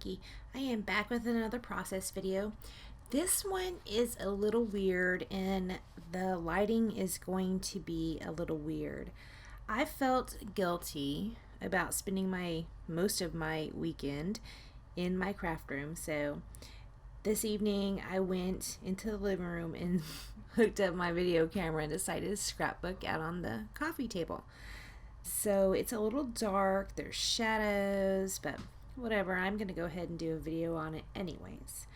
Becky. I am back with another process video. This one is a little weird and the lighting is going to be a little weird. I felt guilty about spending most of my weekend in my craft room, so this evening I went into the living room and hooked up my video camera and decided to scrapbook out on the coffee table. So it's a little dark, there's shadows, but whatever, I'm going to go ahead and do a video on it anyways.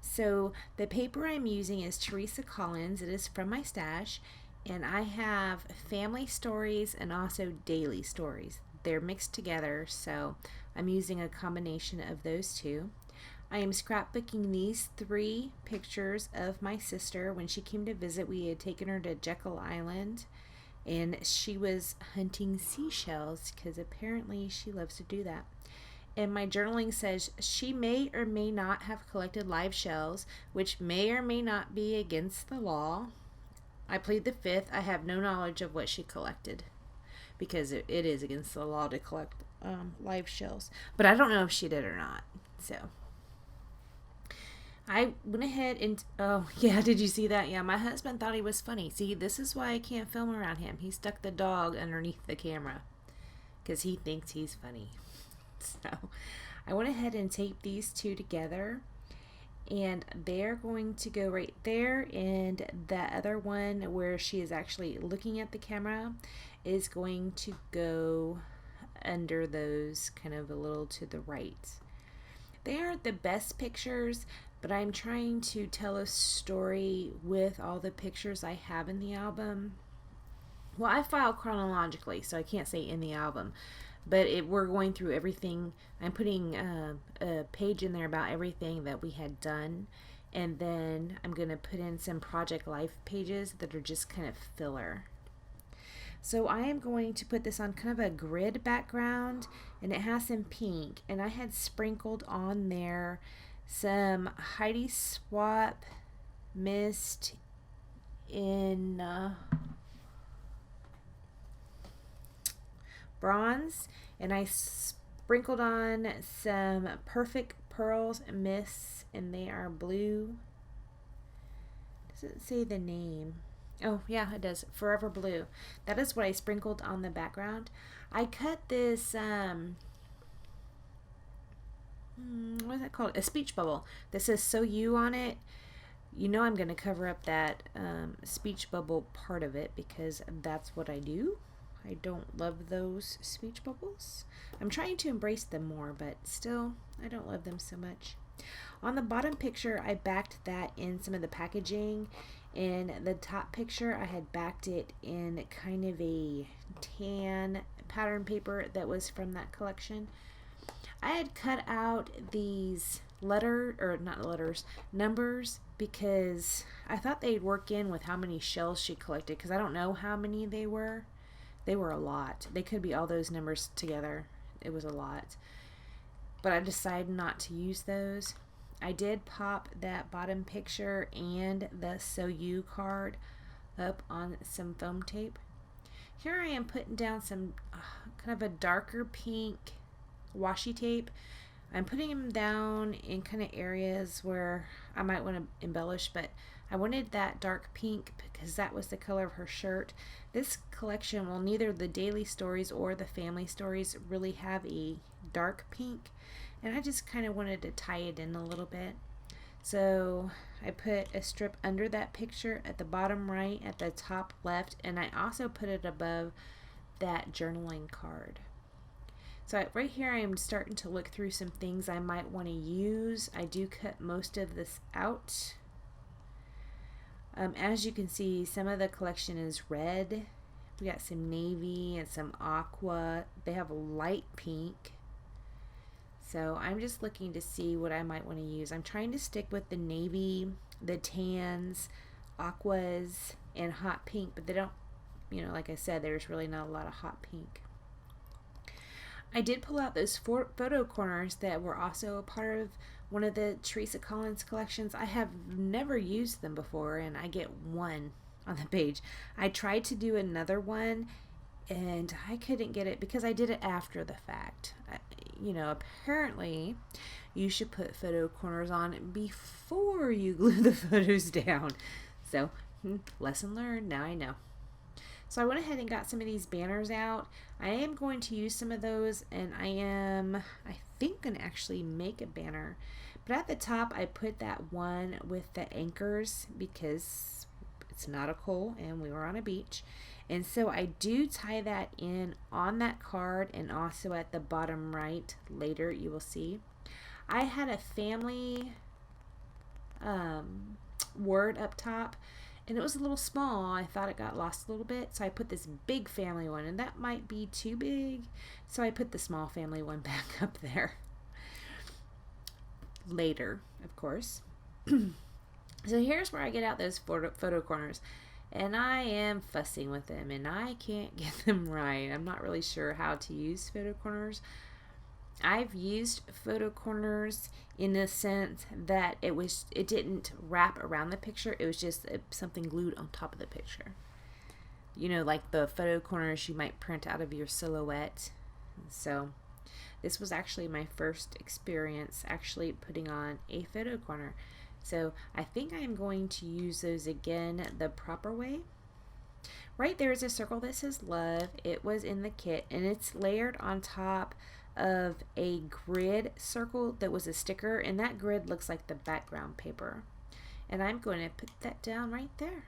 So the paper I'm using is Theresa Collins. It is from my stash, and I have family stories and also daily stories. They're mixed together, so I'm using a combination of those two. I am scrapbooking these 3 pictures of my sister. When she came to visit, we had taken her to Jekyll Island, and she was hunting seashells because apparently she loves to do that. And my journaling says she may or may not have collected live shells, which may or may not be against the law. I plead the fifth. I have no knowledge of what she collected because it is against the law to collect live shells. But I don't know if she did or not. So I went ahead and, oh yeah, did you see that? Yeah, my husband thought he was funny. See, this is why I can't film around him. He stuck the dog underneath the camera because he thinks he's funny. So I went ahead and taped these 2 together, and they're going to go right there, and the other one where she is actually looking at the camera is going to go under those, kind of a little to the right. They aren't the best pictures, but I'm trying to tell a story with all the pictures I have in the album. Well, I file chronologically, so I can't say in the album. But we're going through everything. I'm putting a page in there about everything that we had done. And then I'm going to put in some Project Life pages that are just kind of filler. So I am going to put this on kind of a grid background. And it has some pink. And I had sprinkled on there some Heidi Swap mist in bronze, and I sprinkled on some Perfect Pearls mists, and they are blue. Does it say the name? Oh yeah, it does. Forever Blue. That is what I sprinkled on the background. I cut this what is that called? A speech bubble that says "So You" on it. You know I'm going to cover up that speech bubble part of it because that's what I do. I don't love those speech bubbles. I'm trying to embrace them more, but still, I don't love them so much. On the bottom picture, I backed that in some of the packaging. In the top picture, I had backed it in kind of a tan pattern paper that was from that collection. I had cut out these numbers, because I thought they'd work in with how many shells she collected, because I don't know how many they were. They were a lot. They could be all those numbers together. It was a lot. But I decided not to use those. I did pop that bottom picture and the "So You" card up on some foam tape. Here I am putting down some kind of a darker pink washi tape. I'm putting them down in kind of areas where I might want to embellish, but I wanted that dark pink because that was the color of her shirt. This collection, well, neither the daily stories or the family stories really have a dark pink, and I just kind of wanted to tie it in a little bit. So I put a strip under that picture at the bottom right, at the top left, and I also put it above that journaling card. So right here I am starting to look through some things I might want to use. I do cut most of this out. As you can see, some of the collection is red. We got some navy and some aqua. They have a light pink. So I'm just looking to see what I might want to use. I'm trying to stick with the navy, the tans, aquas, and hot pink, but they don't, like I said, there's really not a lot of hot pink. I did pull out those 4 photo corners that were also a part of one of the Theresa Collins collections. I have never used them before, and I get one on the page. I tried to do another one and I couldn't get it because I did it after the fact. Apparently you should put photo corners on before you glue the photos down. So, lesson learned, now I know. So I went ahead and got some of these banners out. I am going to use some of those, and I think, going to actually make a banner. But at the top, I put that one with the anchors because it's nautical and we were on a beach. And so I do tie that in on that card, and also at the bottom right later you will see. I had a family word up top, and it was a little small. I thought it got lost a little bit, so I put this big family one, and that might be too big, so I put the small family one back up there later, of course. So here's where I get out those photo corners, and I am fussing with them, and I can't get them right. I'm not really sure how to use photo corners. I've used photo corners in the sense that it didn't wrap around the picture. It was just something glued on top of the picture. Like the photo corners you might print out of your silhouette. So this was actually my first experience actually putting on a photo corner. So I think I'm going to use those again the proper way. Right there is a circle that says love. It was in the kit, and it's layered on top of a grid circle that was a sticker, and that grid looks like the background paper. And I'm going to put that down right there.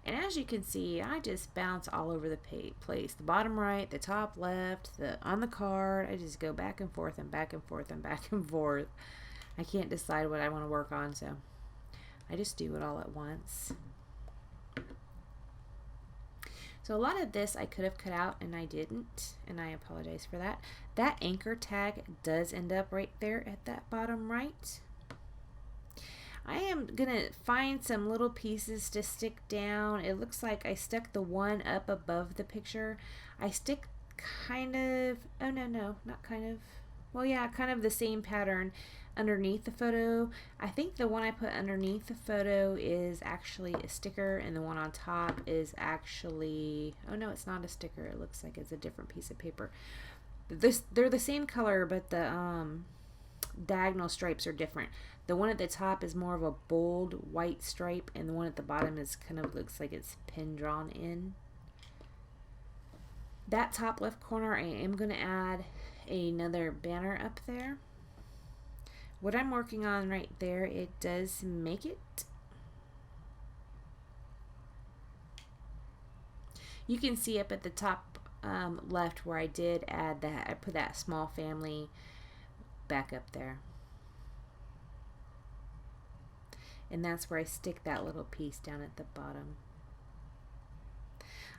And as you can see, I just bounce all over the place. The bottom right, the top left, on the card. I just go back and forth and back and forth and back and forth. I can't decide what I want to work on, so I just do it all at once. So a lot of this I could have cut out, and I didn't, and I apologize for that. That anchor tag does end up right there at that bottom right. I am going to find some little pieces to stick down. It looks like I stuck the one up above the picture. I stick kind of, oh no, not kind of, well yeah, kind of the same pattern underneath the photo. I think the one I put underneath the photo is actually a sticker, and the one on top is actually, oh no, it's not a sticker. It looks like it's a different piece of paper. They're the same color, but the diagonal stripes are different. The one at the top is more of a bold white stripe, and the one at the bottom is kind of looks like it's pin drawn in. That top left corner, I am going to add another banner up there. What I'm working on right there, it does make it. You can see up at the top left where I did add that. I put that small family back up there. And that's where I stick that little piece down at the bottom.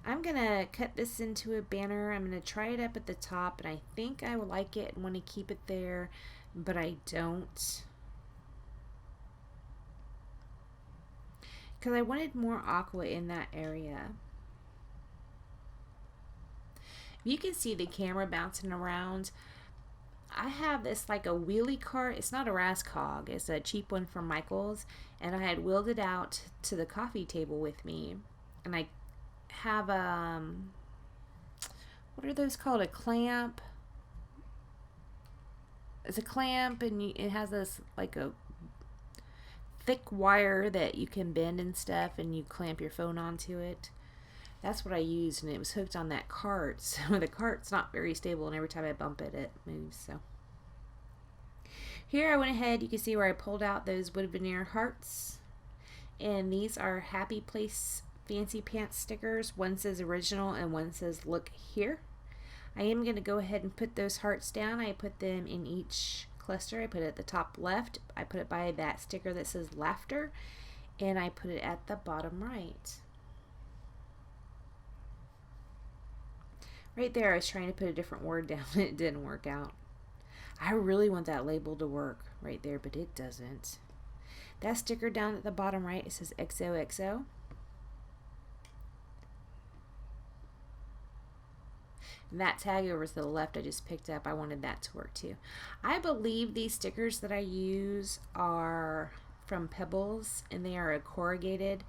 I'm going to cut this into a banner. I'm going to try it up at the top, and I think I will like it and want to keep it there, but I don't. Because I wanted more aqua in that area. You can see the camera bouncing around. I have this like a wheelie cart. It's not a Rascog. It's a cheap one from Michael's. And I had wheeled it out to the coffee table with me. And I have what are those called? A clamp. It's a clamp, and it has this like a thick wire that you can bend and stuff, and you clamp your phone onto it. That's what I used, and it was hooked on that cart. So the cart's not very stable, and every time I bump it, it moves. So here I went ahead, you can see where I pulled out those wood veneer hearts. And these are Happy Place Fancy Pants stickers. One says original and one says look here. I am going to go ahead and put those hearts down. I put them in each cluster. I put it at the top left. I put it by that sticker that says laughter. And I put it at the bottom right. Right there, I was trying to put a different word down and it didn't work out. I really want that label to work right there, but it doesn't. That sticker down at the bottom right, it says XOXO. And that tag over to the left I just picked up, I wanted that to work too. I believe these stickers that I use are from Pebbles, and they are corrugated.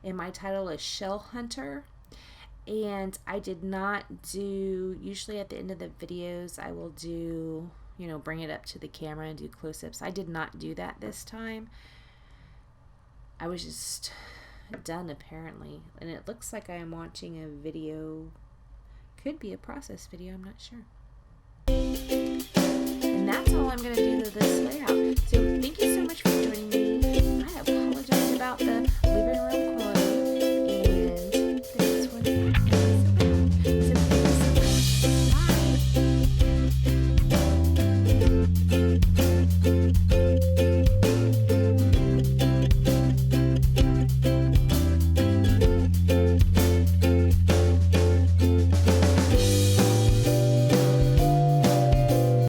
and my title is Shell Hunter. And I did not do, usually at the end of the videos I will do, bring it up to the camera and do close-ups. I did not do that this time. I was just done apparently, and it looks like I am watching a video. Could be a process video, I'm not sure.